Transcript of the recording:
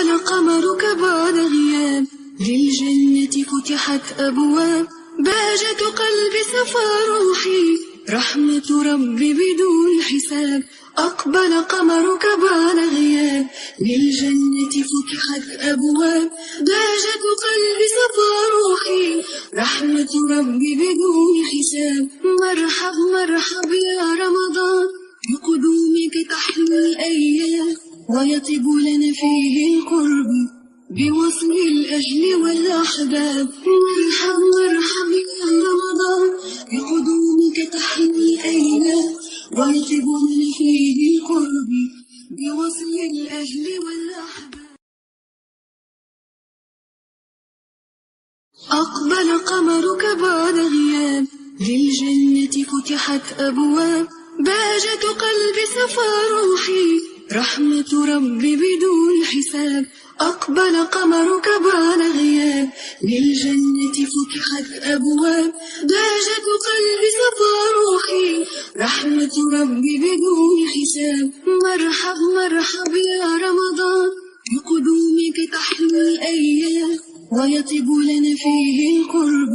قمرك بعد غياب، للجنة فتحت أبواب، بهجة قلبي صفى روحي، رحمة ربي بدون حساب. أقبل قمرك بعد غياب، للجنة فتحت أبواب، بهجة قلبي صفى روحي، رحمة ربي بدون حساب. مرحب مرحب يا رمضان، بقدومك تحلو الأيام، ويطيب لنا فيه القرب بوصل الأهل والأحباب. مرحب مرحب يا رمضان، بقدومك تحلو الأيام، ويطيب لنا فيه القرب بوصل الأهل والأحباب. أقبل قمرك بعد غياب، للجنة فتحت أبواب، بهجة قلبي صفى روحي، رحمة ربي بدون حساب. أقبل قمرك بعد غياب، للجنة فتحت أبواب، بهجة قلبي صفى روحي، رحمة ربي بدون حساب. مرحب مرحب يا رمضان، بقدومك تحلو الأيام، ويطيب لنا فيه القرب